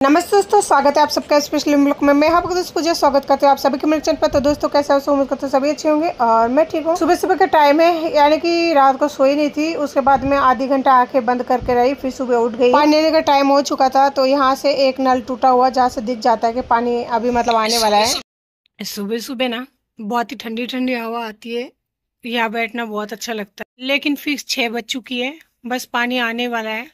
नमस्ते दोस्तों, स्वागत है आप सबका स्पेशल ब्लॉग में। मैं आपको दोस्तों पूजा स्वागत करती हूँ आप सभी के मेरे चैनल पर। तो दोस्तों कैसे हो, उम्मीद करते सभी अच्छे होंगे और मैं ठीक हूँ। सुबह सुबह का टाइम है, यानी कि रात को सोई नहीं थी। उसके बाद मैं आधी घंटा आंखें बंद करके रही, फिर सुबह उठ गई। पानी लेने का टाइम हो चुका था, तो यहाँ से एक नल टूटा हुआ जहाँ से दिख जाता है कि पानी अभी मतलब आने वाला है। सुबह सुबह ना बहुत ही ठंडी ठंडी हवा आती है, यहाँ बैठना बहुत अच्छा लगता है। लेकिन फिक्स 6 बज चुकी है, बस पानी आने वाला है,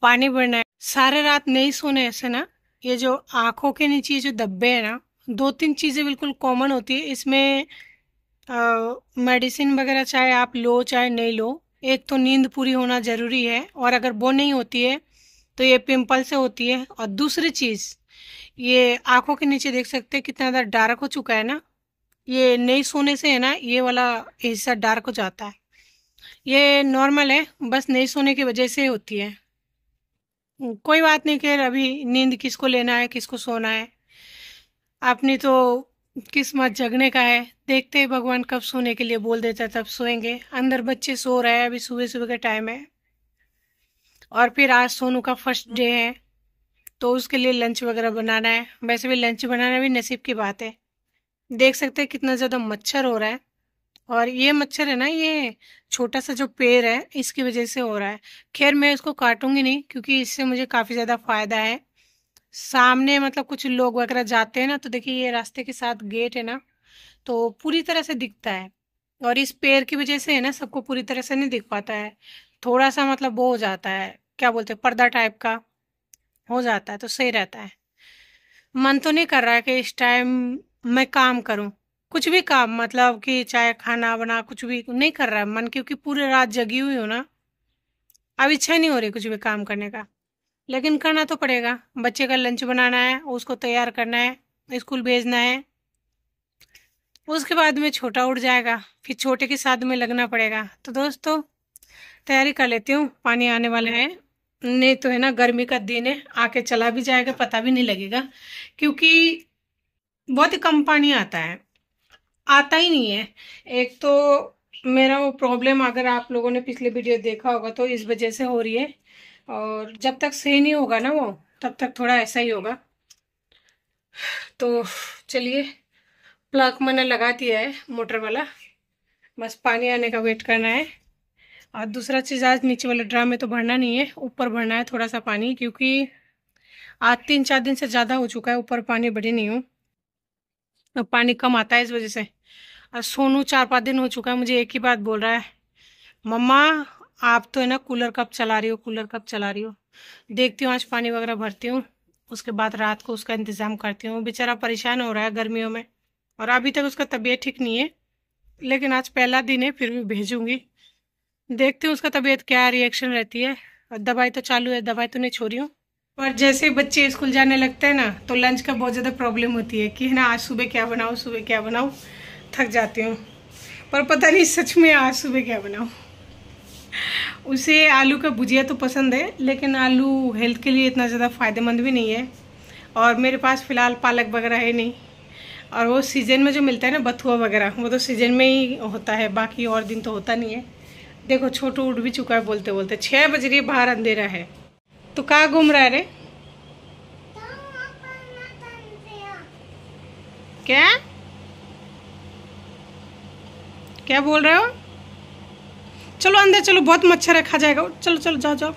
पानी भरना है। सारे रात नहीं सोने ऐसे ना, ये जो आंखों के नीचे जो धब्बे है ना, 2-3 चीजें बिल्कुल कॉमन होती है इसमें। मेडिसिन वगैरह चाहे आप लो चाहे नहीं लो, एक तो नींद पूरी होना जरूरी है, और अगर वो नहीं होती है तो ये पिंपल से होती है। और दूसरी चीज, ये आंखों के नीचे देख सकते हैं कितना ज्यादा डार्क हो चुका है ना, ये नहीं सोने से है ना, ये वाला हिस्सा डार्क हो जाता है। ये नॉर्मल है, बस नहीं सोने की वजह से होती है। कोई बात नहीं, खैर अभी नींद किसको लेना है किसको सोना है, अपनी तो किस्मत जगने का है। देखते हैं भगवान कब सोने के लिए बोल देता है तब सोएंगे। अंदर बच्चे सो रहे हैं, अभी सुबह सुबह का टाइम है, और फिर आज सोनू का फर्स्ट डे है, तो उसके लिए लंच वगैरह बनाना है। वैसे भी लंच बनाना भी नसीब की बात है। देख सकते हैं कितना ज़्यादा मच्छर हो रहा है, और ये मच्छर है ना, ये छोटा सा जो पेड़ है इसकी वजह से हो रहा है। खैर मैं इसको काटूंगी नहीं, क्योंकि इससे मुझे काफ़ी ज़्यादा फायदा है। सामने मतलब कुछ लोग वगैरह जाते हैं ना, तो देखिए ये रास्ते के साथ गेट है ना, तो पूरी तरह से दिखता है। और इस पेड़ की वजह से है ना, सबको पूरी तरह से नहीं दिख पाता है, थोड़ा सा मतलब वो हो जाता है, क्या बोलते हैं, पर्दा टाइप का हो जाता है, तो सही रहता है। मन तो नहीं कर रहा है कि इस टाइम मैं काम करूं, कुछ भी काम, मतलब कि चाहे खाना बना, कुछ भी नहीं कर रहा है मन, क्योंकि पूरी रात जगी हुई हूँ ना। अब इच्छा नहीं हो रही कुछ भी काम करने का, लेकिन करना तो पड़ेगा। बच्चे का लंच बनाना है, उसको तैयार करना है, स्कूल भेजना है। उसके बाद में छोटा उठ जाएगा, फिर छोटे के साथ में लगना पड़ेगा। तो दोस्तों तैयारी कर लेती हूँ, पानी आने वाला है। नहीं तो है ना, गर्मी का दिन है, आके चला भी जाएगा पता भी नहीं लगेगा, क्योंकि बहुत ही कम पानी आता है, आता ही नहीं है। एक तो मेरा वो प्रॉब्लम, अगर आप लोगों ने पिछले वीडियो देखा होगा, तो इस वजह से हो रही है। और जब तक सही नहीं होगा ना वो, तब तक थोड़ा ऐसा ही होगा। तो चलिए, प्लग मैंने लगा दिया है मोटर वाला, बस पानी आने का वेट करना है। और दूसरा चीज़, आज नीचे वाले ड्राम में तो भरना नहीं है, ऊपर भरना है थोड़ा सा पानी, क्योंकि आज 3-4 दिन से ज़्यादा हो चुका है, ऊपर पानी भरी नहीं हूँ, तो पानी कम आता है इस वजह से। और सोनू 4-5 दिन हो चुका है मुझे एक ही बात बोल रहा है, मम्मा आप तो है ना कूलर कब चला रही हो, कूलर कब चला रही हो। देखती हूँ आज पानी वगैरह भरती हूँ, उसके बाद रात को उसका इंतज़ाम करती हूँ। बेचारा परेशान हो रहा है गर्मियों में, और अभी तक उसका तबीयत ठीक नहीं है, लेकिन आज पहला दिन है, फिर भी भेजूंगी। देखती हूँ उसका तबीयत क्या रिएक्शन रहती है। और दवाई तो चालू है, दवाई तो नहीं छोड़ी हूँ। और जैसे ही बच्चे स्कूल जाने लगते हैं ना, तो लंच का बहुत ज़्यादा प्रॉब्लम होती है कि है ना, आज सुबह क्या बनाऊँ, सुबह क्या बनाऊँ। थक जाती हूँ, पर पता नहीं सच में आज सुबह क्या बनाऊँ। उसे आलू का भुजिया तो पसंद है, लेकिन आलू हेल्थ के लिए इतना ज़्यादा फ़ायदेमंद भी नहीं है, और मेरे पास फ़िलहाल पालक वगैरह है नहीं। और वो सीज़न में जो मिलता है ना बथुआ वगैरह, वो तो सीज़न में ही होता है, बाकी और दिन तो होता नहीं है। देखो छोटू उठ भी चुका है बोलते बोलते, 6 बज रही है, बाहर अंधेरा है। तो कहाँ घूम रहा है रे? क्या क्या बोल रहे हो? चलो अंदर चलो, बहुत मच्छर है, खा जाएगा। चलो चलो जाओ जाओ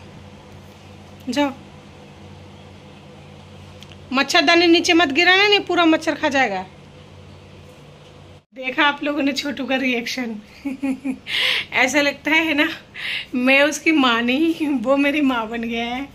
जाओ, मच्छरदानी नीचे मत गिराना, नहीं पूरा मच्छर खा जाएगा। देखा आप लोगों ने छोटू का रिएक्शन। ऐसा लगता है ना, मैं उसकी माँ नहीं, वो मेरी माँ बन गया है।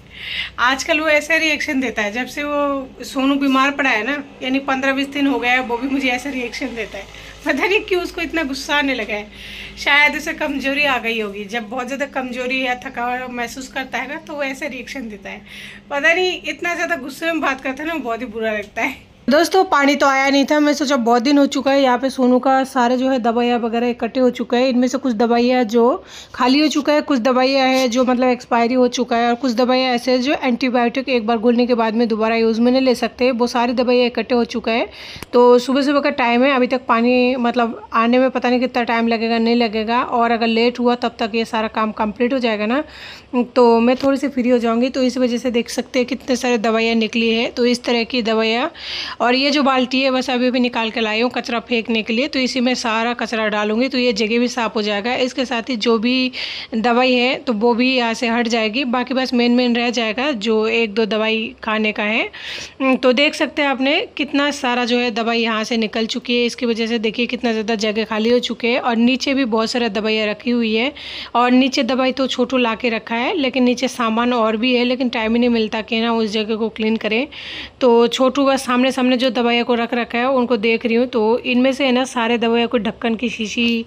आजकल वो ऐसा रिएक्शन देता है, जब से वो सोनू बीमार पड़ा है ना, यानी 15-20 दिन हो गया है, वो भी मुझे ऐसा रिएक्शन देता है। पता नहीं क्यों उसको इतना गुस्सा आने लगा है, शायद उसे कमजोरी आ गई होगी। जब बहुत ज़्यादा कमजोरी या थकावट महसूस करता है ना, तो वो ऐसा रिएक्शन देता है। पता नहीं, इतना ज़्यादा गुस्से में बात करता है ना, बहुत ही बुरा लगता है। दोस्तों पानी तो आया नहीं था, मैं सोचा बहुत दिन हो चुका है, यहाँ पे सोनू का सारे जो है दवाइयाँ वगैरह इकट्ठे हो चुका है। इनमें से कुछ दवाइयाँ जो खाली हो चुका है, कुछ दवाइयाँ है जो मतलब एक्सपायरी हो चुका है, और कुछ दवाइयाँ ऐसे हैं जो एंटीबायोटिक एक बार घुलने के बाद में दोबारा यूज़ में नहीं ले सकते। वो सारी दवाइयाँ इकट्ठे हो चुका है। तो सुबह सुबह का टाइम है, अभी तक पानी मतलब आने में पता नहीं कितना टाइम लगेगा, नहीं लगेगा, और अगर लेट हुआ तब तक ये सारा काम कंप्लीट हो जाएगा ना, तो मैं थोड़ी सी फ्री हो जाऊँगी। तो इस वजह से देख सकते हैं कितने सारे दवाइयाँ निकली है। तो इस तरह की दवाइयाँ, और ये जो बाल्टी है बस अभी भी निकाल के लाई हूँ कचरा फेंकने के लिए, तो इसी में सारा कचरा डालूंगी तो ये जगह भी साफ़ हो जाएगा। इसके साथ ही जो भी दवाई है तो वो भी यहाँ से हट जाएगी, बाकी बस मेन रह जाएगा जो एक दो दवाई खाने का है। तो देख सकते हैं आपने कितना सारा जो है दवाई यहाँ से निकल चुकी है। इसकी वजह से देखिए कितना ज़्यादा जगह खाली हो चुके हैं, और नीचे भी बहुत सारा दवाइयाँ रखी हुई है। और नीचे दवाई तो छोटू ला के रखा है, लेकिन नीचे सामान और भी है, लेकिन टाइम ही नहीं मिलता कि ना उस जगह को क्लीन करें। तो छोटू बस सामने सामने जो दवाइयाँ को रख रखा है उनको देख रही हूँ। तो इनमें से है ना सारे दवाइयों को ढक्कन की शीशी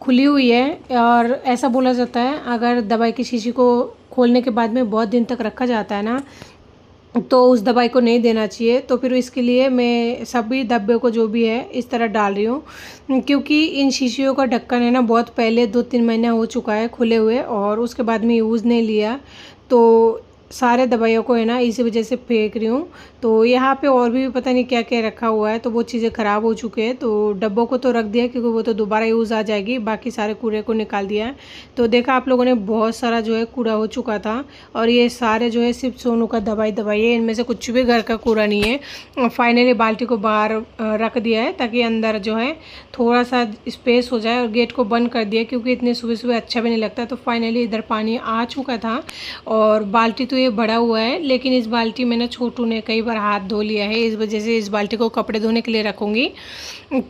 खुली हुई है, और ऐसा बोला जाता है अगर दवाई की शीशी को खोलने के बाद में बहुत दिन तक रखा जाता है ना, तो उस दवाई को नहीं देना चाहिए। तो फिर इसके लिए मैं सभी डब्बे को जो भी है इस तरह डाल रही हूँ, क्योंकि इन शीशियों का ढक्कन है ना बहुत पहले 2-3 महीने हो चुका है खुले हुए, और उसके बाद में यूज़ नहीं लिया, तो सारे दवाइयों को है ना इसी वजह से फेंक रही हूँ। तो यहाँ पे और भी पता नहीं क्या क्या रखा हुआ है, तो वो चीज़ें ख़राब हो चुके हैं। तो डब्बों को तो रख दिया क्योंकि वो तो दोबारा यूज़ आ जाएगी, बाकी सारे कूड़े को निकाल दिया है। तो देखा आप लोगों ने बहुत सारा जो है कूड़ा हो चुका था, और ये सारे जो है सिर्फ सोनू का दवाई है, इनमें से कुछ भी घर का कूड़ा नहीं है। फाइनली बाल्टी को बाहर रख दिया है ताकि अंदर जो है थोड़ा सा स्पेस हो जाए, और गेट को बंद कर दिया क्योंकि इतने सुबह सुबह अच्छा भी नहीं लगता। तो फाइनली इधर पानी आ चुका था, और बाल्टी तो ये भरा हुआ है, लेकिन इस बाल्टी में ना छोटू ने कई बार हाथ धो लिया है, इस वजह से इस बाल्टी को कपड़े धोने के लिए रखूँगी।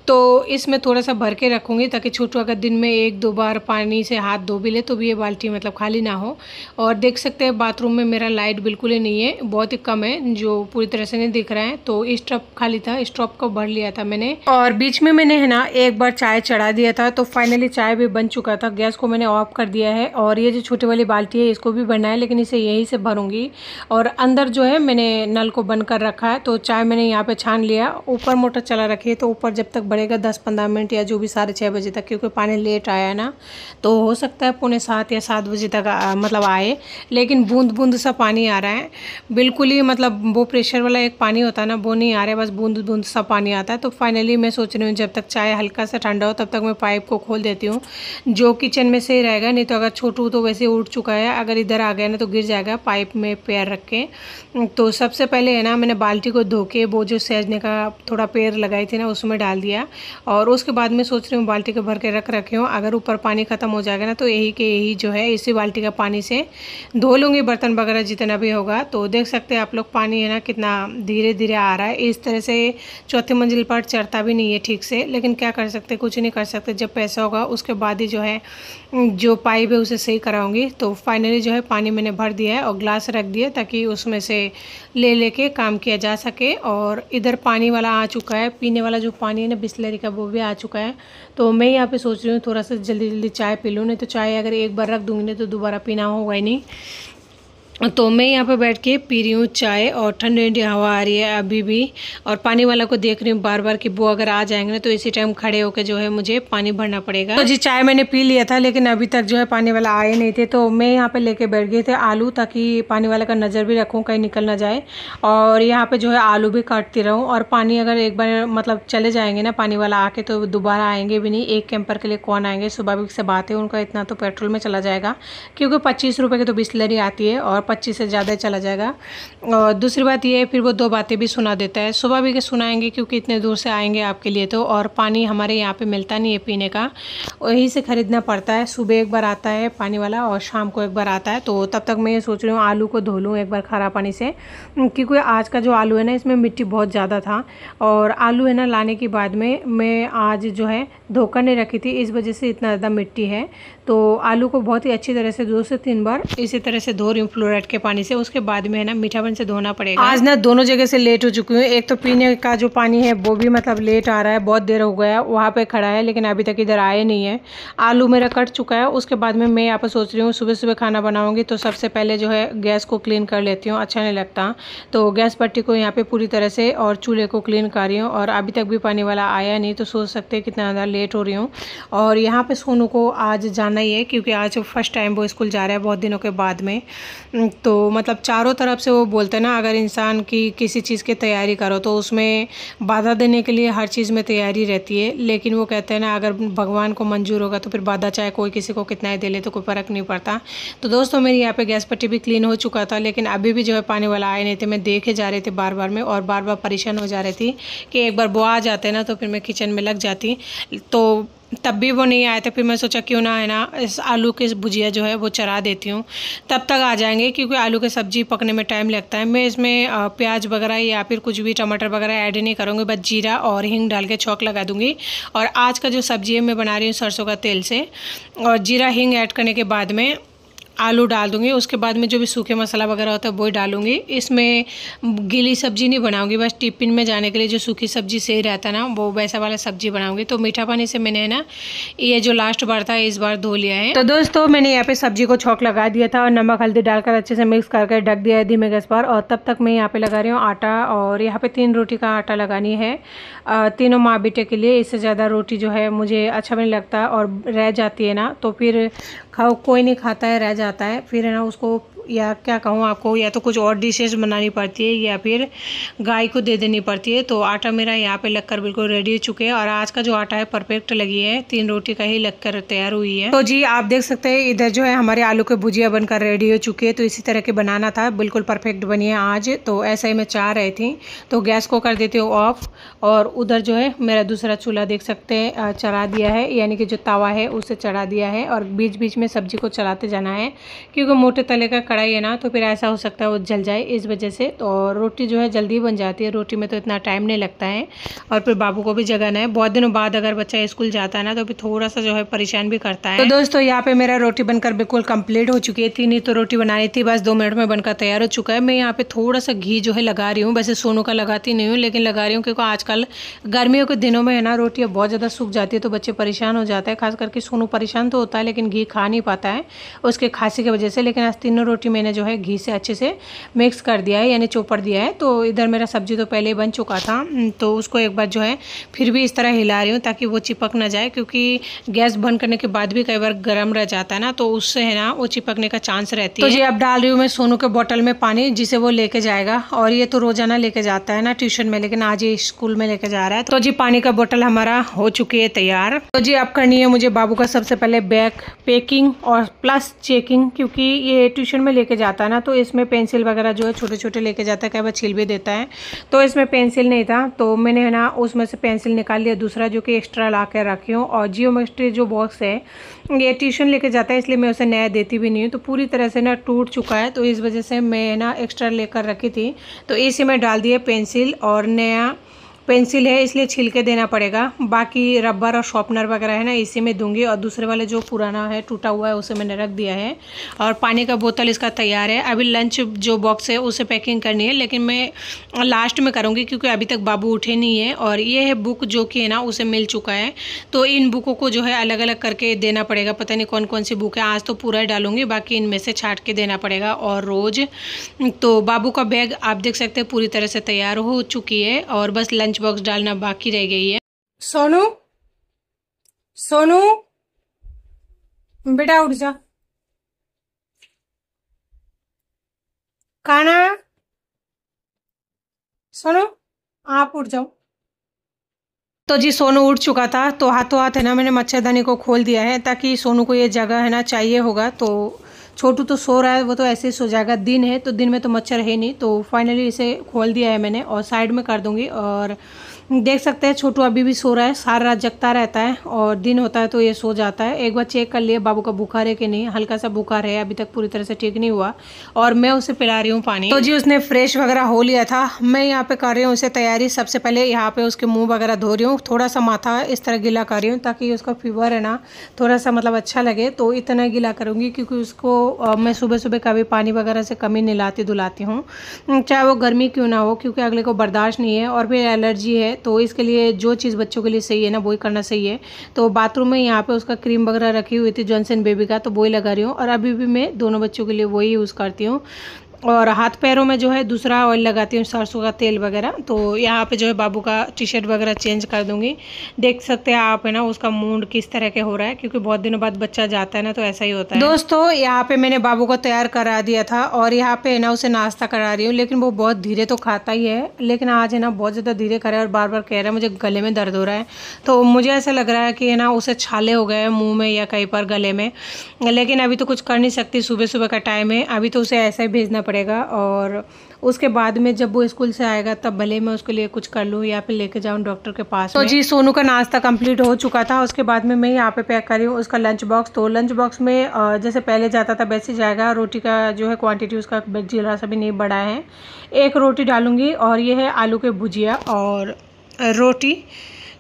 तो इसमें थोड़ा सा भर के रखूँगी ताकि छोटू अगर दिन में 1-2 बार पानी से हाथ धो भी ले तो भी ये बाल्टी मतलब खाली ना हो। और देख सकते हैं बाथरूम में मेरा लाइट बिल्कुल ही नहीं है, बहुत ही कम है, जो पूरी तरह से नहीं दिख रहा है। तो स्टॉप खाली था, स्टॉप को भर लिया था मैंने, और बीच में मैंने है ना एक बार चाय चढ़ा दिया था, तो फाइनली चाय भी बन चुका था। गैस को मैंने ऑफ कर दिया है, और ये जो छोटी वाली बाल्टी है इसको भी भरना है, लेकिन इसे यहीं से भरूंगी। और अंदर जो है मैंने नल को बंद कर रखा है, तो चाय मैंने यहाँ पे छान लिया। ऊपर मोटर चला रखी है, तो ऊपर जब तक बढ़ेगा 10-15 मिनट या जो भी 6:30 बजे तक, क्योंकि पानी लेट आया है ना, तो हो सकता है 6:45 या 7 बजे तक मतलब आए। लेकिन बूंद बूंद सा पानी आ रहा है, बिल्कुल ही मतलब वो प्रेशर वाला एक पानी होता है ना वो नहीं आ रहा है, बस बूंद बूंद सा पानी आता है। तो फाइनली मैं सोच रही हूँ जब तक चाय हल्का सा ठंडा हो तब तक मैं पाइप को खोल देती हूँ, जो किचन में से रहेगा। नहीं तो अगर छोटू तो वैसे उठ चुका है, अगर इधर आ गया ना तो गिर जाएगा पाइप में पैर रख के। तो सबसे पहले है ना मैंने बाल्टी को धो के वो जो सैजने का थोड़ा पेड़ लगाई थी ना उसमें डाल दिया, और उसके बाद में सोच रही हूँ बाल्टी को भर के रख रखी हूँ। अगर ऊपर पानी ख़त्म हो जाएगा ना तो यही जो है इसी बाल्टी का पानी से धो लूँगी बर्तन वगैरह जितना भी होगा। तो देख सकते हैं आप लोग पानी है ना कितना धीरे धीरे आ रहा है। इस तरह से चौथी मंजिल पर चढ़ता भी नहीं है ठीक से, लेकिन क्या कर सकते, कुछ नहीं कर सकते। जब पैसा होगा उसके बाद ही जो है जो पाइप है उसे सही कराऊंगी। तो फाइनली जो है पानी मैंने भर दिया है और ग्लास रख दिया ताकि उसमें से ले लेके काम किया जा सके। और इधर पानी वाला आ चुका है, पीने वाला जो पानी है ना बिस्लरी का वो भी आ चुका है। तो मैं यहाँ पे सोच रही हूँ थोड़ा सा जल्दी जल्दी चाय पी लूँ, नहीं तो चाय अगर एक बार रख दूँगी नहीं तो दोबारा पीना होगा ही नहीं। तो मैं यहाँ पे बैठ के पी रही हूँ चाय, और ठंडी ठंडी हवा आ रही है अभी भी, और पानी वाला को देख रही हूँ बार बार कि वो अगर आ जाएंगे ना तो इसी टाइम खड़े होकर जो है मुझे पानी भरना पड़ेगा। तो जी चाय मैंने पी लिया था, लेकिन अभी तक जो है पानी वाला आए नहीं थे। तो मैं यहाँ पे लेके बैठ गए थे आलू, ताकि पानी वाला का नज़र भी रखूँ कहीं निकल ना जाए, और यहाँ पे जो है आलू भी काटती रहूँ। और पानी अगर एक बार मतलब चले जाएंगे ना पानी वाला आके तो दोबारा आएंगे भी नहीं। एक कैंपर के लिए कौन आएंगे, स्वाभाविक से बात है, उनका इतना तो पेट्रोल में चला जाएगा, क्योंकि 25 रुपये की तो बिस्लरी आती है और 25 से ज़्यादा चला जाएगा। और दूसरी बात ये है फिर वो 2 बातें भी सुना देता है, सुबह भी के सुनाएंगे क्योंकि इतने दूर से आएंगे आपके लिए तो, और पानी हमारे यहाँ पे मिलता नहीं है पीने का, वहीं से ख़रीदना पड़ता है। सुबह एक बार आता है पानी वाला और शाम को एक बार आता है। तो तब तक मैं ये सोच रही हूँ आलू को धो लूँ एक बार खारा पानी से, क्योंकि आज का जो आलू है ना इसमें मिट्टी बहुत ज़्यादा था, और आलू है ना लाने के बाद में मैं आज जो है धोकर नहीं रखी थी, इस वजह से इतना ज़्यादा मिट्टी है। तो आलू को बहुत ही अच्छी तरह से 2 से 3 बार इसी तरह से धो रही हूँ फ्लोराइड के पानी से, उसके बाद में है ना मीठा पानी से धोना पड़ेगा। आज ना दोनों जगह से लेट हो चुकी हूँ, एक तो पीने का जो पानी है वो भी मतलब लेट आ रहा है, बहुत देर हो गया वहाँ पे खड़ा है लेकिन अभी तक इधर आए नहीं है। आलू मेरा कट चुका है। उसके बाद में मैं यहाँ पर सोच रही हूँ सुबह सुबह खाना बनाऊँगी तो सबसे पहले जो है गैस को क्लीन कर लेती हूँ, अच्छा नहीं लगता। तो गैस पट्टी को यहाँ पे पूरी तरह से और चूल्हे को क्लीन कर रही हूँ। और अभी तक भी पानी वाला आया नहीं, तो सोच सकते हैं कितना ज़्यादा लेट हो रही हूँ। और यहाँ पे सोनू को आज जाना ही है क्योंकि आज फर्स्ट टाइम वो स्कूल जा रहा है बहुत दिनों के बाद में। तो मतलब चारों तरफ से वो बोलते हैं ना, अगर इंसान की किसी चीज़ की तैयारी करो तो उसमें बाधा देने के लिए हर चीज़ में तैयारी रहती है। लेकिन वो कहते हैं ना, अगर भगवान को मंजूर होगा तो फिर बाधा चाहे कोई किसी को कितना ही दे ले तो कोई फ़र्क नहीं पड़ता। तो दोस्तों मेरी यहाँ पे गैस पट्टी भी क्लीन हो चुका था, लेकिन अभी भी जो है पानी वाला आए नहीं थे। मैं देखे जा रही थी बार बार में और बार बार परेशान हो जा रही थी कि एक बार वो आ जाते ना तो फिर मैं किचन में लग जाती। तो तब भी वो नहीं आए थे। फिर मैं सोचा क्यों ना है ना इस आलू की भुजिया जो है वो चढ़ा देती हूँ, तब तक आ जाएंगे क्योंकि आलू की सब्ज़ी पकने में टाइम लगता है। मैं इसमें प्याज वगैरह या फिर कुछ भी टमाटर वगैरह ऐड नहीं करूँगी, बस जीरा और हींग डाल के छौंक लगा दूँगी। और आज का जो सब्ज़ी है मैं बना रही हूँ सरसों का तेल से, और जीरा हींग ऐड करने के बाद में आलू डाल दूंगी। उसके बाद में जो भी सूखे मसाला वगैरह होता है वो डालूंगी। इसमें गीली सब्जी नहीं बनाऊंगी, बस टिफिन में जाने के लिए जो सूखी सब्जी सही रहता है ना वो वैसा वाला सब्जी बनाऊंगी। तो मीठा पानी से मैंने है ना ये जो लास्ट बार था इस बार धो लिया है। तो दोस्तों मैंने यहाँ पे सब्जी को छौंक लगा दिया था और नमक हल्दी डालकर अच्छे से मिक्स करके ढक दिया है धीमे गैस पर। और तब तक मैं यहाँ पे लगा रही हूँ आटा, और यहाँ पे 3 रोटी का आटा लगानी है तीनों माँ बेटे के लिए। इससे ज़्यादा रोटी जो है मुझे अच्छा भी नहीं लगता, और रह जाती है ना तो फिर खाओ कोई नहीं खाता है, रह जाता है फिर है ना उसको, या क्या कहूँ आपको, या तो कुछ और डिशेस बनानी पड़ती है या फिर गाय को दे देनी पड़ती है। तो आटा मेरा यहाँ पे लगकर बिल्कुल रेडी हो चुके हैं, और आज का जो आटा है परफेक्ट लगी है, 3 रोटी का ही लगकर तैयार हुई है। तो जी आप देख सकते हैं इधर जो है हमारे आलू के भुजिया बनकर रेडी हो चुकी है। तो इसी तरह के बनाना था, बिल्कुल परफेक्ट बनी है आज। तो ऐसा ही मैं चाह रही थी। तो गैस को कर देती हूँ ऑफ, और उधर जो है मेरा दूसरा चूल्हा देख सकते हैं चढ़ा दिया है, यानी कि जो तवा है उसे चढ़ा दिया है। और बीच बीच में सब्जी को चलाते जाना है क्योंकि मोटे तले का कढ़ाई है ना, तो फिर ऐसा हो सकता है वो जल जाए इस वजह से। तो रोटी जो है जल्दी बन जाती है, रोटी में तो इतना टाइम नहीं लगता है। और फिर बाबू को भी जगाना है, बहुत दिनों बाद अगर बच्चा स्कूल जाता है ना तो फिर थोड़ा सा जो है परेशान भी करता है। तो दोस्तों यहाँ पे मेरा रोटी बनकर बिल्कुल कंप्लीट हो चुकी है। 3 ही तो रोटी बनानी थी, बस 2 मिनट में बनकर तैयार हो चुका है। मैं यहाँ पे थोड़ा सा घी जो है लगा रही हूँ, वैसे सोनू का लगाती नहीं हूँ लेकिन लगा रही हूँ क्योंकि आजकल गर्मियों के दिनों में है ना रोटियाँ बहुत ज़्यादा सूख जाती है तो बच्चे परेशान हो जाते हैं। खास करके सोनू परेशान तो होता है लेकिन घी खा नहीं पाता है उसके खांसी की वजह से। लेकिन आज तीनों रोटी मैंने जो है घी से अच्छे से मिक्स कर दिया है, यानी चोपड़ दिया है। तो इधर मेरा सब्जी तो पहले ही बन चुका था, तो उसको एक बार जो है फिर भी इस तरह हिला रही हूँ ताकि वो चिपक ना जाए, क्योंकि गैस बंद करने के बाद भी कई बार गर्म रह जाता है ना तो उससे है ना वो चिपकने का चांस रहती है। तो जी अब डाल रही हूँ मैं सोनू के बोतल में पानी जिसे वो लेके जाएगा, और ये तो रोजाना लेके जाता है ना ट्यूशन में, लेकिन आज ये स्कूल में लेके जा रहा है। तो जी पानी का बोतल हमारा हो चुकी है तैयार। तो जी अब करनी है मुझे बाबू का सबसे पहले बैग पैकिंग और प्लस चेकिंग, क्योंकि ये ट्यूशन में लेके जाता है ना तो इसमें पेंसिल वगैरह जो है छोटे छोटे लेके जाता है, कई बार छील भी देता है। तो इसमें पेंसिल नहीं था तो मैंने है ना उसमें से पेंसिल निकाल लिया दूसरा जो कि एक्स्ट्रा ला कर रखी हूँ। और जियोमेट्री जो बॉक्स है ये ट्यूशन लेके जाता है इसलिए मैं उसे नया देती भी नहीं हूँ, तो पूरी तरह से ना टूट चुका है तो इस वजह से मैं ना एक्स्ट्रा लेकर रखी थी। तो इसी में डाल दिए पेंसिल, और नया पेंसिल है इसलिए छील के देना पड़ेगा। बाकी रबर और शॉर्पनर वगैरह है ना इसी में दूंगी, और दूसरे वाले जो पुराना है टूटा हुआ है उसे मैंने रख दिया है। और पानी का बोतल इसका तैयार है। अभी लंच जो बॉक्स है उसे पैकिंग करनी है, लेकिन मैं लास्ट में करूँगी क्योंकि अभी तक बाबू उठे नहीं है। और ये है बुक जो कि है ना उसे मिल चुका है, तो इन बुकों को जो है अलग अलग करके देना पड़ेगा। पता नहीं कौन कौन सी बुक है, आज तो पूरा डालूंगी, बाकी इनमें से छाट के देना पड़ेगा। और रोज़ तो बाबू का बैग आप देख सकते हैं पूरी तरह से तैयार हो चुकी है, और बस लंच बॉक्स डालना बाकी रह गई है। सोनू सोनू बेटा उठ जा, खाना। सोनू आप उठ जाओ। तो जी सोनू उठ चुका था, तो हाथों हाथ है ना मैंने मच्छरदानी को खोल दिया है ताकि सोनू को ये जगह है ना चाहिए होगा। तो छोटू तो सो रहा है, वो तो ऐसे ही सो जाएगा, दिन है तो दिन में तो मच्छर है नहीं, तो फाइनली इसे खोल दिया है मैंने और साइड में कर दूंगी। और देख सकते हैं छोटू अभी भी सो रहा है, सारा रात जगता रहता है और दिन होता है तो ये सो जाता है। एक बार चेक कर लिए बाबू का बुखार है कि नहीं, हल्का सा बुखार है, अभी तक पूरी तरह से ठीक नहीं हुआ, और मैं उसे पिला रही हूँ पानी। तो जी उसने फ्रेश वगैरह हो लिया था, मैं यहाँ पे कर रही हूँ उसे तैयारी। सबसे पहले यहाँ पे उसके मुँह वगैरह धो रही हूँ, थोड़ा सा माथा इस तरह गीला कर रही हूँ ताकि उसका फीवर है ना थोड़ा सा मतलब अच्छा लगे, तो इतना गीला करूँगी क्योंकि उसको मैं सुबह सुबह कभी पानी वगैरह से कमी नहलाती धुलाती हूँ, चाहे वो गर्मी क्यों ना हो, क्योंकि अगले को बर्दाश्त नहीं है और फिर एलर्जी है। तो इसके लिए जो चीज़ बच्चों के लिए सही है ना वही करना सही है। तो बाथरूम में यहाँ पे उसका क्रीम वगैरह रखी हुई थी जॉनसन बेबी का, तो वही लगा रही हूँ और अभी भी मैं दोनों बच्चों के लिए वही यूज़ करती हूँ। और हाथ पैरों में जो है दूसरा ऑयल लगाती हूँ, सरसों का तेल वगैरह। तो यहाँ पे जो है बाबू का टी शर्ट वगैरह चेंज कर दूंगी। देख सकते हैं आप है ना उसका मूड किस तरह के हो रहा है, क्योंकि बहुत दिनों बाद बच्चा जाता है ना तो ऐसा ही होता है। दोस्तों यहाँ पे मैंने बाबू को तैयार करा दिया था और यहाँ पे है ना उसे नाश्ता करा रही हूँ, लेकिन वो बहुत धीरे तो खाता ही है, लेकिन आज है ना बहुत ज़्यादा धीरे करा है और बार बार कह रहा है मुझे गले में दर्द हो रहा है। तो मुझे ऐसा लग रहा है कि है ना उसे छाले हो गए मुँह में या कहीं पर गले में, लेकिन अभी तो कुछ कर नहीं सकती, सुबह सुबह का टाइम है, अभी तो उसे ऐसा ही भेजना पड़ेगा। और उसके बाद में जब वो स्कूल से आएगा तब भले मैं उसके लिए कुछ कर लूँ या फिर लेके जाऊँ डॉक्टर के पास। तो जी सोनू का नाश्ता कंप्लीट हो चुका था। उसके बाद में मैं यहाँ पे पैक करी हूँ उसका लंच बॉक्स। तो लंच बॉक्स में जैसे पहले जाता था वैसे जाएगा। रोटी का जो है क्वांटिटी उसका जरा सा भी नहीं बढ़ा है, एक रोटी डालूंगी और ये है आलू के भुजिया और रोटी।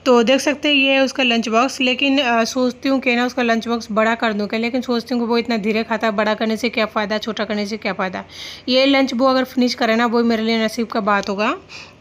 तो देख सकते हैं ये है उसका लंच बॉक्स। लेकिन सोचती हूँ कि ना उसका लंच बॉक्स बड़ा कर दूँ क्या, लेकिन सोचती हूँ कि वो इतना धीरे खाता है, बड़ा करने से क्या फ़ायदा, छोटा करने से क्या फ़ायदा। ये लंच वो अगर फिनिश करे ना वो मेरे लिए नसीब का बात होगा।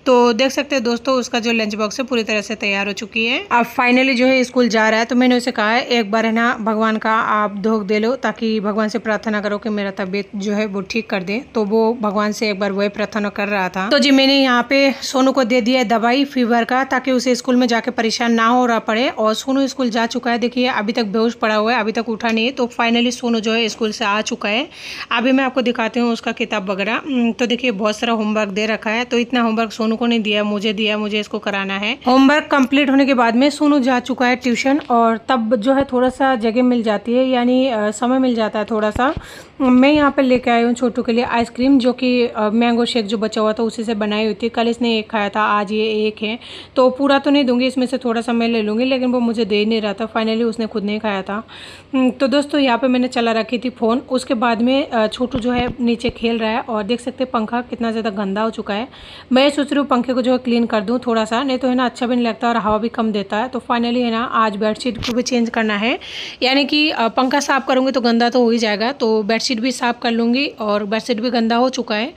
तो देख सकते हैं दोस्तों उसका जो लंच बॉक्स है पूरी तरह से तैयार हो चुकी है। अब फाइनली जो है स्कूल जा रहा है, तो मैंने उसे कहा है एक बार है ना भगवान का आप धोख दे लो, ताकि भगवान से प्रार्थना करो कि मेरा तबीयत जो है वो ठीक कर दे। तो वो भगवान से एक बार वही प्रार्थना कर रहा था। तो जी मैंने यहाँ पे सोनू को दे दिया दवाई फीवर का, ताकि उसे स्कूल में जाके परेशान ना हो रहा पड़े। और सोनू स्कूल जा चुका है, देखिए अभी तक बेहोश पड़ा हुआ है, अभी तक उठा नहीं। तो फाइनली सोनू जो है स्कूल से आ चुका है। अभी मैं आपको दिखाती हूँ उसका किताब वगैरह। तो देखिए बहुत सारा होमवर्क दे रखा है, तो इतना होमवर्क सोनू को नहीं दिया, मुझे दिया, मुझे इसको कराना है। होमवर्क कंप्लीट होने के बाद में सोनू जा चुका है ट्यूशन, और तब जो है थोड़ा सा जगह मिल जाती है, यानी समय मिल जाता है थोड़ा सा। मैं यहाँ पे लेके आई हूँ छोटू के लिए आइसक्रीम, जो कि मैंगो शेक जो बचा हुआ था उसी से बनाई हुई थी। कल इसने एक खाया था, आज ये एक है। तो पूरा तो नहीं दूंगी, इसमें से थोड़ा सा मैं ले लूँगी, लेकिन वो मुझे दे नहीं रहा था। फाइनली उसने खुद नहीं खाया था। तो दोस्तों यहाँ पे मैंने चला रखी थी फ़ोन। उसके बाद में छोटू जो है नीचे खेल रहा है, और देख सकते हैं पंखा कितना ज़्यादा गंदा हो चुका है। मैं सोच रही हूँ पंखे को जो है क्लीन कर दूँ थोड़ा सा, नहीं तो है ना अच्छा भी नहीं लगता और हवा भी कम देता है। तो फाइनली है ना आज बेडशीट को भी चेंज करना है, यानी कि पंखा साफ़ करूँगी तो गंदा तो हो ही जाएगा, तो बेडशीट भी साफ़ कर लूँगी। और बेडशीट भी गंदा हो चुका है,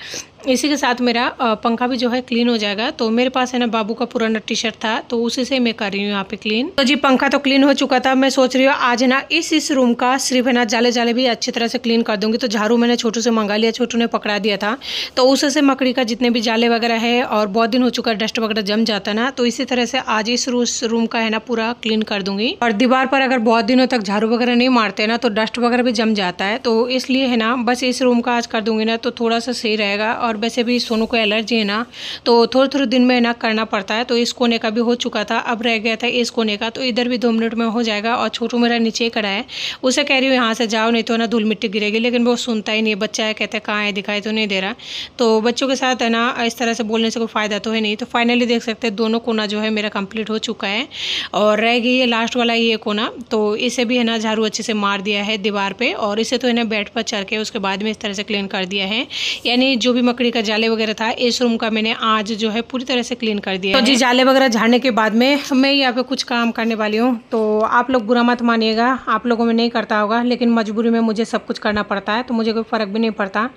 इसी के साथ मेरा पंखा भी जो है क्लीन हो जाएगा। तो मेरे पास है ना बाबू का पुराना टी शर्ट था, तो उसी से मैं कर रही हूँ यहाँ पे क्लीन। तो जी पंखा तो क्लीन हो चुका था। मैं सोच रही हूँ आज है ना इस रूम का सिर्फ है ना जाले जाले भी अच्छी तरह से क्लीन कर दूंगी। तो झाड़ू मैंने छोटू से मंगा लिया, छोटू ने पकड़ा दिया था, तो उसी से मकड़ी का जितने भी जाले वगैरह है, और बहुत दिन हो चुका है डस्ट वगैरह जम जाता ना, तो इसी तरह से आज इस रूम का है ना पूरा क्लीन कर दूंगी। और दीवार पर अगर बहुत दिनों तक झाड़ू वगैरह नहीं मारते ना तो डस्ट वगैरह भी जम जाता है, तो इसलिए है ना बस इस रूम का आज कर दूंगी ना तो थोड़ा सा सही रहेगा। और वैसे भी सोनू को एलर्जी है ना, तो थोड़े थोड़े दिन में ना करना पड़ता है। तो इस कोने का भी हो चुका था, अब रह गया था इस कोने का, तो इधर भी 2 मिनट में हो जाएगा। और छोटू मेरा नीचे ही खड़ा है, उसे कह रही हूँ यहाँ से जाओ नहीं तो ना धूल मिट्टी गिरेगी, लेकिन वो सुनता ही नहीं। बच्चा है, कहते हैं कहाँ है, दिखाई तो नहीं दे रहा। तो बच्चों के साथ है ना इस तरह से बोलने से कोई फ़ायदा तो है नहीं। तो फाइनली देख सकते हैं दोनों कोना जो है मेरा कंप्लीट हो चुका है, और रह गई है लास्ट वाला ये कोना। तो इसे भी है ना झाड़ू अच्छे से मार दिया है दीवार पे, और इसे तो है ना बेड पर चढ़ के उसके बाद में इस तरह से क्लीन कर दिया है। यानी जो भी मकड़ी का जाले वगैरह था इस रूम का मैंने आज जो है पूरी तरह से क्लीन कर दिया। तो जी जाले वगैरह झाड़ने के बाद में मैं यहाँ पे कुछ काम करने वाली हूँ। तो आप लोग बुरा मत मानिएगा, आप लोगों में नहीं करता होगा, लेकिन मजबूरी में मुझे सब कुछ करना पड़ता है, तो मुझे कोई फ़र्क भी नहीं पड़ता।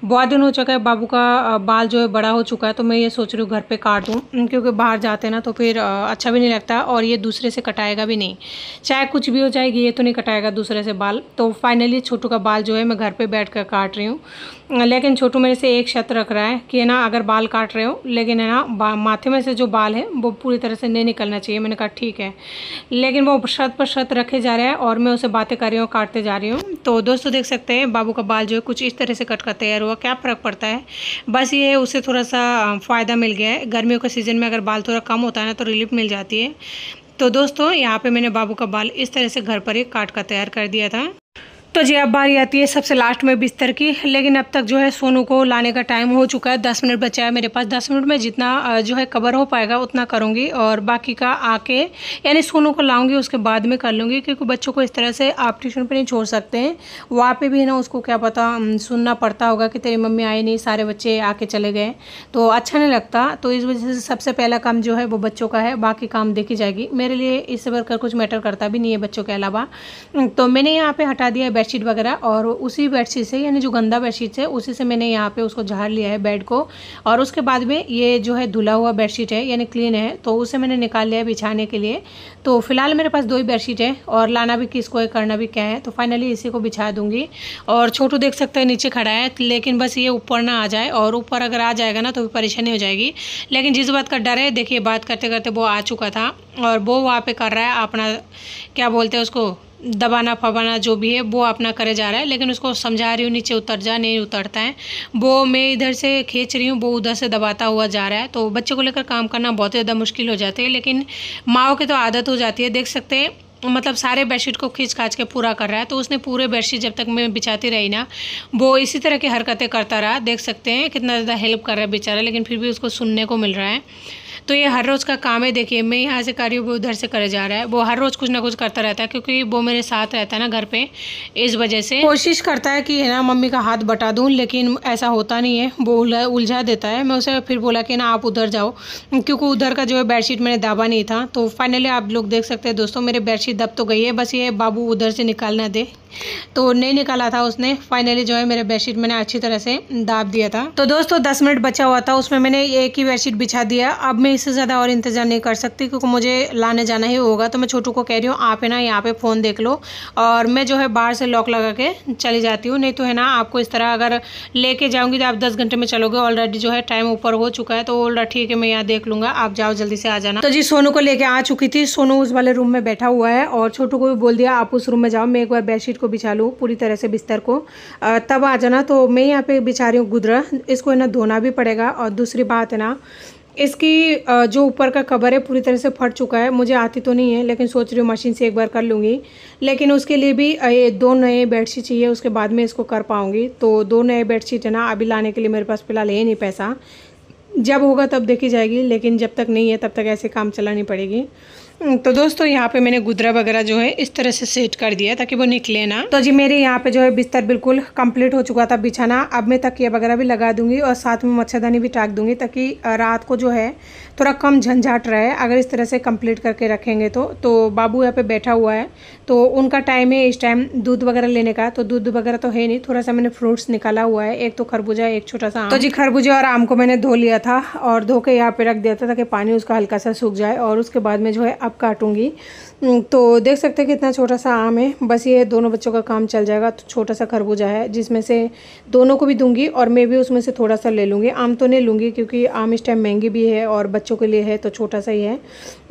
बहुत दिन हो चुका है, बाबू का बाल जो है बड़ा हो चुका है, तो मैं ये सोच रही हूँ घर पे काट दूँ, क्योंकि बाहर जाते हैं ना तो फिर अच्छा भी नहीं लगता, और ये दूसरे से कटाएगा भी नहीं, चाहे कुछ भी हो जाएगी, ये तो नहीं कटाएगा दूसरे से बाल। तो फाइनली छोटू का बाल जो है मैं घर पर बैठ कर काट रही हूँ। लेकिन छोटू मेरे से एक शर्त रख रहा है कि ना अगर बाल काट रहे हो, लेकिन है ना माथे में से जो बाल है वो पूरी तरह से नहीं निकलना चाहिए। मैंने कहा ठीक है, लेकिन वो शर्त पर शर्त रखे जा रहा है, और मैं उसे बातें कर रही हूँ, काटते जा रही हूँ। तो दोस्तों देख सकते हैं बाबू का बाल जो है कुछ इस तरह से कट कर तैयार हुआ। क्या फ़र्क पड़ता है, बस ये है उससे थोड़ा सा फ़ायदा मिल गया है। गर्मियों के सीज़न में अगर बाल थोड़ा कम होता है ना तो रिलीफ मिल जाती है। तो दोस्तों यहाँ पर मैंने बाबू का बाल इस तरह से घर पर ही काट कर तैयार कर दिया था। तो जी अब बारी आती है सबसे लास्ट में बिस्तर की, लेकिन अब तक जो है सोनू को लाने का टाइम हो चुका है। 10 मिनट बचा है मेरे पास, 10 मिनट में जितना जो है कवर हो पाएगा उतना करूँगी, और बाकी का आके यानी सोनू को लाऊंगी उसके बाद में कर लूँगी, क्योंकि बच्चों को इस तरह से आप ट्यूशन पे नहीं छोड़ सकते हैं। वहाँ पे भी ना उसको क्या पता सुनना पड़ता होगा कि तेरी मम्मी आई नहीं, सारे बच्चे आके चले गए, तो अच्छा नहीं लगता। तो इस वजह से सबसे पहला काम जो है वो बच्चों का है, बाकी काम देखी जाएगी। मेरे लिए इससे बढ़कर कुछ मैटर करता भी नहीं है बच्चों के अलावा। तो मैंने यहाँ पर हटा दिया बेडशीट वगैरह, और उसी बेडशीट से यानी जो गंदा बेडशीट है उसी से मैंने यहाँ पे उसको झाड़ लिया है बेड को। और उसके बाद में ये जो है धुला हुआ बेडशीट है यानी क्लीन है, तो उसे मैंने निकाल लिया है बिछाने के लिए। तो फिलहाल मेरे पास 2 ही बेडशीट है और लाना भी किसको है, करना भी क्या है, तो फाइनली इसी को बिछा दूंगी। और छोटू देख सकते हैं नीचे खड़ा है, लेकिन बस ये ऊपर ना आ जाए, और ऊपर अगर आ जाएगा ना तो परेशानी हो जाएगी। लेकिन जिस बात का डर है, देखिए बात करते करते वो आ चुका था और वो वहाँ पे कर रहा है अपना, क्या बोलते हैं उसको, दबाना फबाना जो भी है वो अपना करे जा रहा है। लेकिन उसको समझा रही हूँ नीचे उतर जा, नहीं उतरता है वो। मैं इधर से खींच रही हूँ, वो उधर से दबाता हुआ जा रहा है। तो बच्चे को लेकर काम करना बहुत ज़्यादा मुश्किल हो जाती है, लेकिन माँओं की तो आदत हो जाती है। देख सकते हैं मतलब सारे बेडशीट को खींच खाच के पूरा कर रहा है। तो उसने पूरे बेडशीट जब तक मैं बिछाती रही ना, वो इसी तरह की हरकतें करता रहा। देख सकते हैं कितना ज़्यादा हेल्प कर रहा है बेचारा, लेकिन फिर भी उसको सुनने को मिल रहा है। तो ये हर रोज़ का काम है। देखिए मैं यहाँ से कर रही हूँ, वो उधर से करे जा रहा है। वो हर रोज़ कुछ ना कुछ करता रहता है, क्योंकि वो मेरे साथ रहता है ना घर पे, इस वजह से कोशिश करता है कि है ना मम्मी का हाथ बटा दूँ, लेकिन ऐसा होता नहीं है, वो उलझा देता है। मैं उसे फिर बोला कि ना आप उधर जाओ, क्योंकि उधर का जो है बेडशीट मैंने दाबा नहीं था। तो फाइनली आप लोग देख सकते हैं दोस्तों, मेरे बेडशीट दब तो गई है, बस ये बाबू उधर से निकालना दे, तो नहीं निकाला था उसने। फाइनली जो है मेरे बेडशीट मैंने अच्छी तरह से दाब दिया था। तो दोस्तों 10 मिनट बचा हुआ था, उसमें मैंने एक ही बेडशीट बिछा दिया। अब मैं इससे ज़्यादा और इंतजार नहीं कर सकती, क्योंकि मुझे लाने जाना ही होगा। तो मैं छोटू को कह रही हूँ आप है ना यहाँ पे फ़ोन देख लो, और मैं जो है बाहर से लॉक लगा के चली जाती हूँ। नहीं तो है ना आपको इस तरह अगर लेके जाऊँगी तो आप 10 घंटे में चलोगे, ऑलरेडी जो है टाइम ऊपर हो चुका है। तो ऑलरेडी ठीक है, मैं यहाँ देख लूँगा, आप जाओ जल्दी से आ जाना। तो जी सोनू को लेके आ चुकी थी, सोनू उस वाले रूम में बैठा हुआ है, और छोटू को भी बोल दिया आप उस रूम में जाओ, मैं एक बार बेडशीट को बिछा लूँ पूरी तरह से बिस्तर को, तब आ जाना। तो मैं यहाँ पे बिछा रही हूँ गुदरा, इसको है ना धोना भी पड़ेगा। और दूसरी बात है ना, इसकी जो ऊपर का कवर है पूरी तरह से फट चुका है। मुझे आती तो नहीं है, लेकिन सोच रही हूँ मशीन से एक बार कर लूँगी। लेकिन उसके लिए भी 2 नए बेडशीट चाहिए, उसके बाद में इसको कर पाऊँगी। तो 2 नए बेडशीट है ना अभी लाने के लिए मेरे पास फिलहाल है नहीं पैसा, जब होगा तब देखी जाएगी, लेकिन जब तक नहीं है तब तक ऐसे काम चलानी पड़ेगी। तो दोस्तों यहाँ पे मैंने गुदरा वगैरह जो है इस तरह से सेट कर दिया ताकि वो निकले ना। तो जी मेरे यहाँ पे जो है बिस्तर बिल्कुल कंप्लीट हो चुका था बिछाना। अब मैं तकिया वगैरह भी लगा दूंगी और साथ में मच्छरदानी भी टाक दूंगी, ताकि रात को जो है थोड़ा कम झंझाट रहे अगर इस तरह से कंप्लीट करके रखेंगे तो बाबू यहाँ पे बैठा हुआ है, तो उनका टाइम है इस टाइम दूध वगैरह लेने का। तो दूध वगैरह तो है नहीं, थोड़ा सा मैंने फ्रूट्स निकाला हुआ है, एक तो खरबूजा एक छोटा सा आम। तो जी खरबूजा और आम को मैंने धो लिया था और धो के यहाँ पे रख दिया था ताकि पानी उसका हल्का सा सूख जाए, और उसके बाद में जो है अब काटूंगी। तो देख सकते हैं कितना छोटा सा आम है, बस ये दोनों बच्चों का काम चल जाएगा। तो छोटा सा खरबूजा है जिसमें से दोनों को भी दूंगी, और मैं भी उसमें से थोड़ा सा ले लूँगी। आम तो नहीं लूँगी क्योंकि आम इस टाइम महंगी भी है और बच्चों के लिए है तो छोटा सा ही है,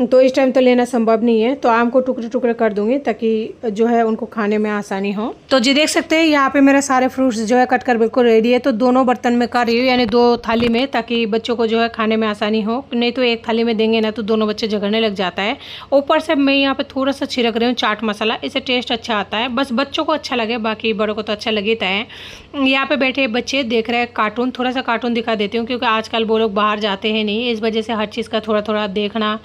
तो इस टाइम तो लेना संभव नहीं है। तो आम को टुकड़े टुकड़े कर दूंगी ताकि जो है उनको खाने में आसानी हो। तो जी देख सकते हैं यहाँ पे मेरे सारे फ्रूट्स जो है कट कर बिल्कुल रेडी है। तो दोनों बर्तन में कर रही हूँ, यानी 2 थाली में, ताकि बच्चों को जो है खाने में आसानी हो। नहीं तो एक थाली में देंगे ना तो दोनों बच्चे झगड़ने लग जाता है। ऊपर से मैं यहाँ पे थोड़ा सा छिड़क रही हूँ चाट मसाला, इससे टेस्ट अच्छा आता है। बस बच्चों को अच्छा लगे, बाकी बड़ों को तो अच्छा लगता है। यहाँ पे बैठे बच्चे देख रहे हैं कार्टून, थोड़ा सा कार्टून दिखा देती हूँ क्योंकि आजकल वो लोग बाहर जाते हैं नहीं, इस वजह से हर चीज़ का थोड़ा थोड़ा देखना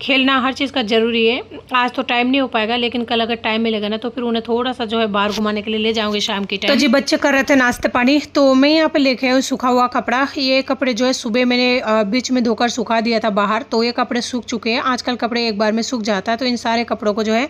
खेलना हर चीज़ का ज़रूरी है। आज तो टाइम नहीं हो पाएगा, लेकिन कल अगर टाइम मिलेगा ना तो फिर उन्हें थोड़ा सा जो है बाहर घुमाने के लिए ले जाऊंगी शाम की टाइम। तो जी बच्चे कर रहे थे नाश्ते पानी, तो मैं यहाँ पे लेके आई सूखा हुआ कपड़ा। ये कपड़े जो है सुबह मैंने बीच में धोकर सुखा दिया था बाहर, तो ये कपड़े सूख चुके हैं। आजकल कपड़े एक बार में सूख जाता है, तो इन सारे कपड़ों को जो है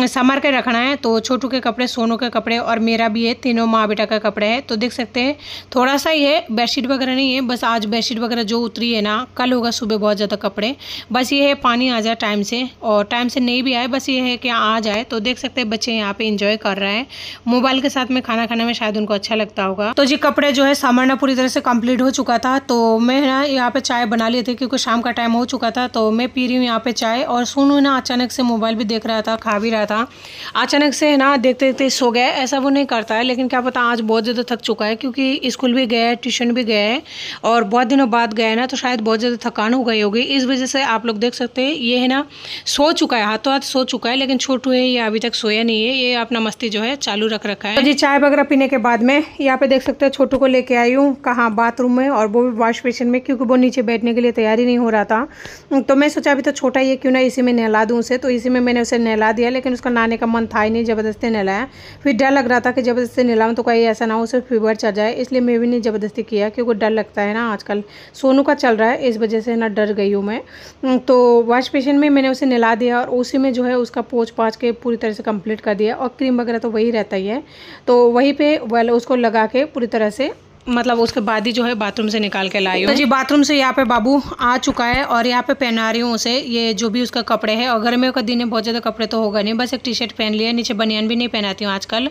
संभाल के रखना है। तो छोटू के कपड़े, सोनू के कपड़े और मेरा भी है, तीनों माँ बेटा का कपड़े है। तो देख सकते हैं थोड़ा सा ही है, बेडशीट वगैरह नहीं है, बस आज बेडशीट वगैरह जो उतरी है ना, कल होगा सुबह बहुत ज़्यादा कपड़े। बस ये है पानी आ जाए टाइम से, और टाइम से नहीं भी आए, बस ये है कि आ जाए। तो देख सकते हैं बच्चे यहाँ पे एंजॉय कर रहे हैं मोबाइल के साथ में, खाना खाने में शायद उनको अच्छा लगता होगा। तो जी कपड़े जो है संभालना पूरी तरह से कंप्लीट हो चुका था। तो मैं ना यहाँ पे चाय बना ली थी क्योंकि शाम का टाइम हो चुका था, तो मैं पी रही हूँ यहाँ पे चाय। और सोनू ना अचानक से मोबाइल भी देख रहा था, खा भी रहा था, अचानक से ना देखते देखते सो गया। ऐसा वो नहीं करता है, लेकिन क्या पता आज बहुत ज़्यादा थक चुका है क्योंकि स्कूल भी गया है, ट्यूशन भी गया है और बहुत दिनों बाद गया है ना, तो शायद बहुत ज़्यादा थकान हो गई होगी। इस वजह से आप लोग देख सकते हैं ये है ना सो चुका है, हाथों हाथ सो चुका है। लेकिन छोटू है ये अभी तक सोया नहीं है, ये अपना मस्ती जो है चालू रख रखा है। तो जी चाय वगैरह पीने के बाद में यहाँ पे देख सकते हैं छोटू को लेके आई हूँ कहाँ, बाथरूम में, और वो भी वॉश बेसिन में, क्योंकि वो नीचे बैठने के लिए तैयारी नहीं हो रहा था। तो मैं सोचा अभी तो छोटा ये क्यों ना इसी में नहला दूँ उसे, तो इसी में मैंने उसे नहला दिया, लेकिन उसका नहाने का मन था ही नहीं, ज़बरदस्ती नहलाया। फिर डर लग रहा था कि ज़बरदस्ती नहलाऊँ तो कहीं ऐसा ना हो उसे फीवर चढ़ जाए, इसलिए मैं भी नहीं ज़बरदस्ती किया, क्योंकि डर लगता है ना, आजकल सोनू का चल रहा है, इस वजह से ना डर गई हूँ मैं। तो वॉश बेसिन में मैंने उसे नहला दिया और उसी में जो है उसका पोंछ पाछ के पूरी तरह से कंप्लीट कर दिया, और क्रीम वगैरह तो वही रहता ही है, तो वहीं पे वेल उसको लगा के पूरी तरह से, मतलब उसके बाद ही जो है बाथरूम से निकाल के लाई हूँ। तो जी बाथरूम से यहाँ पे बाबू आ चुका है और यहाँ पे पहना रही हूँ उसे ये जो भी उसका कपड़े हैं, और गर्मियों का दिन है, बहुत ज़्यादा कपड़े तो होगा नहीं, बस एक टी शर्ट पहन लिया, नीचे बनियान भी नहीं पहनाती हूँ आजकल,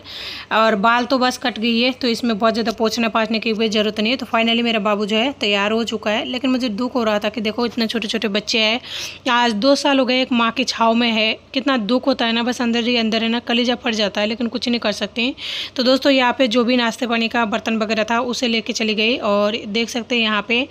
और बाल तो बस कट गई है, तो इसमें बहुत ज़्यादा पोंछने पाछने की भी ज़रूरत नहीं है। तो फाइनली मेरा बाबू जो है तैयार हो चुका है, लेकिन मुझे दुख हो रहा था कि देखो इतने छोटे छोटे बच्चे हैं, आज 2 साल हो गए, एक माँ की छाव में है, कितना दुख होता है ना, बस अंदर ही अंदर है ना, कलेजा फट जाता है, लेकिन कुछ नहीं कर सकती। तो दोस्तों यहाँ पे जो भी नाश्ते पानी का बर्तन वगैरह था उसे लेके चली गई, और देख सकते हैं यहाँ पे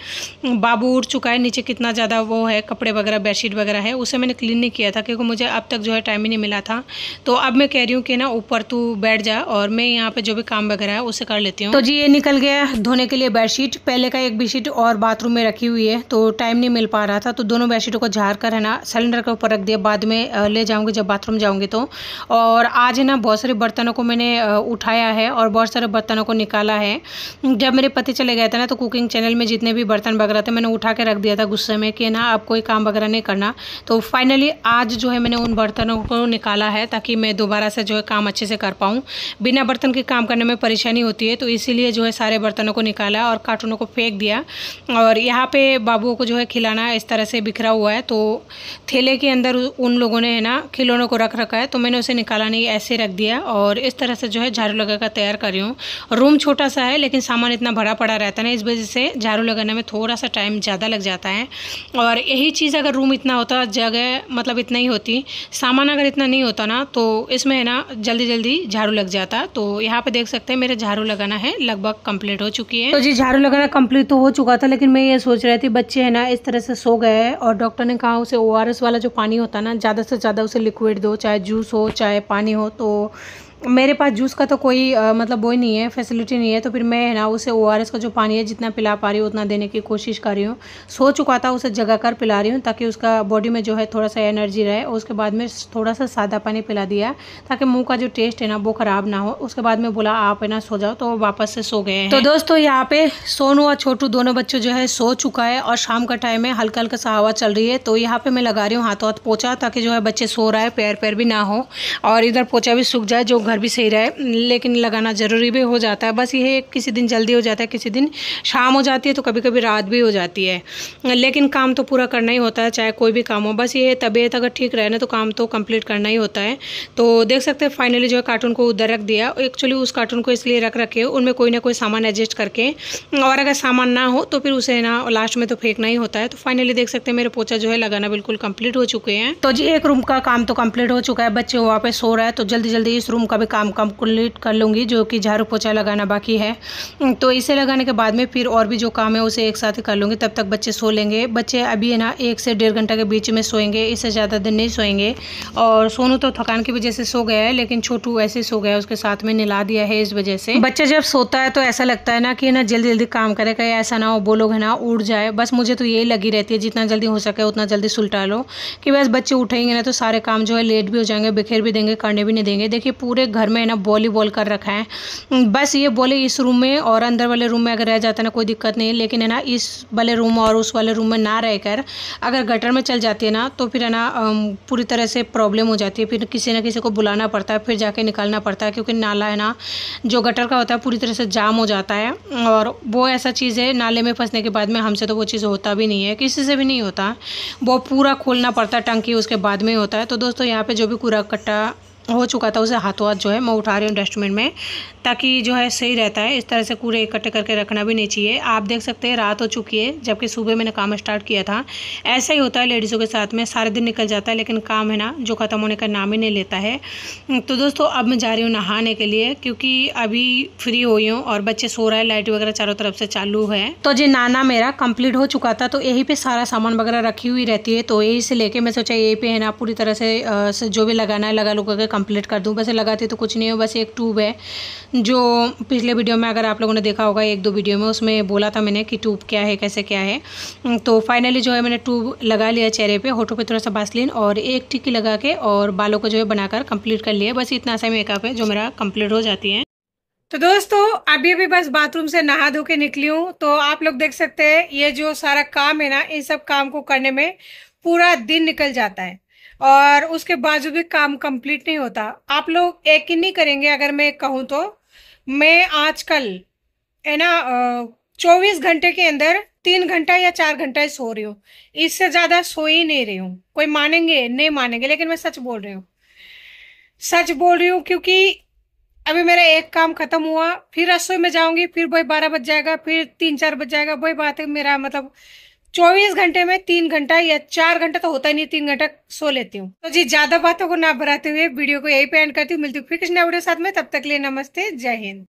बाबू उठ चुका है, नीचे कितना ज़्यादा वो है कपड़े वगैरह बेडशीट वगैरह है, उसे मैंने क्लीन नहीं किया था क्योंकि मुझे अब तक जो है टाइम ही नहीं मिला था। तो अब मैं कह रही हूँ कि ना ऊपर तू बैठ जा और मैं यहाँ पे जो भी काम वगैरह है उसे कर लेती हूँ। तो जी ये निकल गया धोने के लिए बेडशीट, पहले का एक बेडशीट और बाथरूम में रखी हुई है, तो टाइम नहीं मिल पा रहा था, तो दोनों बेडशीटों को झाड़ कर है ना सिलेंडर के ऊपर रख दिया, बाद में ले जाऊँगी जब बाथरूम जाऊँगी तो। और आज है ना बहुत सारे बर्तनों को मैंने उठाया है और बहुत सारे बर्तनों को निकाला है। जब मेरे पति चले गए थे ना, तो कुकिंग चैनल में जितने भी बर्तन वगैरह थे मैंने उठा के रख दिया था गुस्से में कि ना आप कोई काम वगैरह नहीं करना। तो फाइनली आज जो है मैंने उन बर्तनों को निकाला है ताकि मैं दोबारा से जो है काम अच्छे से कर पाऊँ। बिना बर्तन के काम करने में परेशानी होती है, तो इसीलिए जो है सारे बर्तनों को निकाला और कार्टूनों को फेंक दिया। और यहाँ पे बाबुओं को जो है खिलाना इस तरह से बिखरा हुआ है, तो थैले के अंदर उन लोगों ने है ना खिलौनों को रख रखा है, तो मैंने उसे निकाला नहीं, ऐसे रख दिया और इस तरह से जो है झाड़ू लगाकर तैयार कर रही हूँ। रूम छोटा सा है लेकिन सामान इतना भरा पड़ा रहता है ना, इस वजह से झाड़ू लगाने में थोड़ा सा टाइम ज़्यादा लग जाता है। और यही चीज़ अगर रूम इतना होता, जगह मतलब इतना ही होती, सामान अगर इतना नहीं होता ना, तो इसमें है ना जल्दी जल्दी झाड़ू लग जाता। तो यहाँ पे देख सकते हैं मेरे झाड़ू लगाना है लगभग कंप्लीट हो चुकी है। तो जी झाड़ू लगाना कंप्लीट तो हो चुका था, लेकिन मैं ये सोच रही थी बच्चे है ना इस तरह से सो गए हैं और डॉक्टर ने कहा उसे ORS वाला जो पानी होता है ना, ज़्यादा से ज़्यादा उसे लिक्विड दो, चाहे जूस हो चाहे पानी हो। तो मेरे पास जूस का तो कोई मतलब वो ही नहीं है, फैसिलिटी नहीं है, तो फिर मैं है ना उसे ORS का जो पानी है जितना पिला पा रही हूँ उतना देने की कोशिश कर रही हूँ। सो चुका था उसे जगा कर पिला रही हूँ ताकि उसका बॉडी में जो है थोड़ा सा एनर्जी रहे। और उसके बाद में थोड़ा सा सादा पानी पिला दिया ताकि मुंह का जो टेस्ट है ना वो ख़राब ना हो। उसके बाद में बोला आप है ना सो जाओ, तो वापस से सो गए हैं। तो दोस्तों यहाँ पे सोनू और छोटू दोनों बच्चे जो है सो चुका है और शाम का टाइम है, हल्का हल्का सा हवा चल रही है, तो यहाँ पे मैं लगा रही हूँ हाथों हाथ पोछा ताकि जो है बच्चे सो रहा है पैर पैर भी ना हो और इधर पोछा भी सूख जाए, जो घर भी सही रहे। लेकिन लगाना ज़रूरी भी हो जाता है, बस ये किसी दिन जल्दी हो जाता है, किसी दिन शाम हो जाती है, तो कभी कभी रात भी हो जाती है, लेकिन काम तो पूरा करना ही होता है चाहे कोई भी काम हो। बस ये तबीयत अगर ठीक रहे ना तो काम तो कंप्लीट करना ही होता है। तो देख सकते हैं फाइनली जो है कार्टून को उधर रख दिया। एक्चुअली उस कार्टून को इसलिए रख रखे उनमें कोई ना कोई सामान एडजस्ट करके, और अगर सामान ना हो तो फिर उसे ना लास्ट में तो फेंकना ही होता है। तो फाइनली देख सकते हैं मेरे पोछा जो है लगाना बिल्कुल कंप्लीट हो चुके हैं। तो जी एक रूम का काम तो कंप्लीट हो चुका है, बच्चे वहाँ पे सो रहा है, तो जल्दी जल्दी इस रूम का भी काम कंप्लीट कर लूँगी, जो कि झाड़ू पोछा लगाना बाकी है। तो इसे लगाने के बाद में फिर और भी जो काम है उसे एक साथ ही कर लूँगी, तब तक बच्चे सो लेंगे। बच्चे अभी है ना 1 से 1.5 घंटा के बीच में सोएंगे, इससे ज़्यादा दिन नहीं सोएंगे। और सोनू तो थकान की वजह से सो गया है, लेकिन छोटू ऐसे सो गया है, उसके साथ में नहला दिया है। इस वजह से बच्चा जब सोता है तो ऐसा लगता है ना कि ना जल्दी जल्दी काम करे, कहीं ऐसा ना हो वो लोग है ना उड़ जाए। बस मुझे तो यही लगी रहती है जितना जल्दी हो सके उतना जल्दी सुलटा लो, कि बस बच्चे उठेंगे ना तो सारे काम जो है लेट भी हो जाएंगे, बिखेर भी देंगे, करने भी नहीं देंगे। देखिए पूरे घर में है ना वॉलीबॉल कर रखा है, बस ये बोले इस रूम में और अंदर वाले रूम में अगर रह जाता है ना कोई दिक्कत नहीं है, लेकिन है ना इस वाले रूम और उस वाले रूम में ना रहकर अगर गटर में चल जाती है ना तो फिर है ना पूरी तरह से प्रॉब्लम हो जाती है। फिर किसी ना किसी को बुलाना पड़ता है, फिर जाके निकालना पड़ता है, क्योंकि नाला है ना जो गटर का होता है पूरी तरह से जाम हो जाता है। और वो ऐसा चीज़ है, नाले में फंसने के बाद में हमसे तो वो चीज़ होता भी नहीं है, किसी से भी नहीं होता, वो पूरा खोलना पड़ता है टंकी, उसके बाद में होता है। तो दोस्तों यहाँ पे जो भी कूड़ा कट्टा हो चुका था उसे हाथों हाथ जो है मैं उठा रही हूँ डस्टबिन में, ताकि जो है सही रहता है। इस तरह से कूड़े इकट्ठे करके रखना भी नहीं चाहिए। आप देख सकते हैं रात हो चुकी है, जबकि सुबह मैंने काम स्टार्ट किया था। ऐसा ही होता है लेडीज़ों के साथ में, सारे दिन निकल जाता है लेकिन काम है ना जो ख़त्म होने का नाम ही नहीं लेता है। तो दोस्तों अब मैं जा रही हूँ नहाने के लिए, क्योंकि अभी फ्री हुई हूँ और बच्चे सो रहे हैं, लाइट वगैरह चारों तरफ से चालू है। तो जी नहाना मेरा कंप्लीट हो चुका था, तो यहीं पे सारा सामान वगैरह रखी हुई रहती है, तो यहीं से लेके मैं सोचा यहीं पे है ना पूरी तरह से जो भी लगाना है लगा लुगा के कंप्लीट कर दूँ। वैसे लगाती तो कुछ नहीं है, बस एक ट्यूब है जो पिछले वीडियो में अगर आप लोगों ने देखा होगा 1-2 वीडियो में, उसमें बोला था मैंने कि ट्यूब क्या है कैसे क्या है। तो फाइनली जो है मैंने ट्यूब लगा लिया चेहरे पे, होठों पे थोड़ा सा वासलीन और एक टिक्की लगा के और बालों को जो है बनाकर कंप्लीट कर लिया। बस इतना सा मेकअप है जो मेरा कंप्लीट हो जाती है। तो दोस्तों अभी अभी बस बाथरूम से नहा धो के निकली हूँ, तो आप लोग देख सकते हैं ये जो सारा काम है ना, इन सब काम को करने में पूरा दिन निकल जाता है और उसके बावजूद भी काम कंप्लीट नहीं होता। आप लोग यकीन नहीं करेंगे अगर मैं कहूँ तो मैं आजकल है ना 24 घंटे के अंदर 3 घंटा या 4 घंटा ही सो रही हूँ, इससे ज्यादा सो ही नहीं रही हूँ। कोई मानेंगे नहीं मानेंगे, लेकिन मैं सच बोल रही हूँ, सच बोल रही हूँ। क्योंकि अभी मेरा एक काम खत्म हुआ, फिर रसोई में जाऊंगी, फिर वही 12 बज जाएगा, फिर 3-4 बज जाएगा। वही बात है, मेरा मतलब 24 घंटे में 3 घंटा या 4 घंटा तो होता ही नहीं, 3 घंटा सो लेती हूँ। तो जी ज्यादा बातों को ना बढ़ाते हुए वीडियो को यही पे एंड करती हूँ। मिलती हूँ फिर किसी नए वीडियो साथ में, तब तक के लिए नमस्ते, जय हिंद।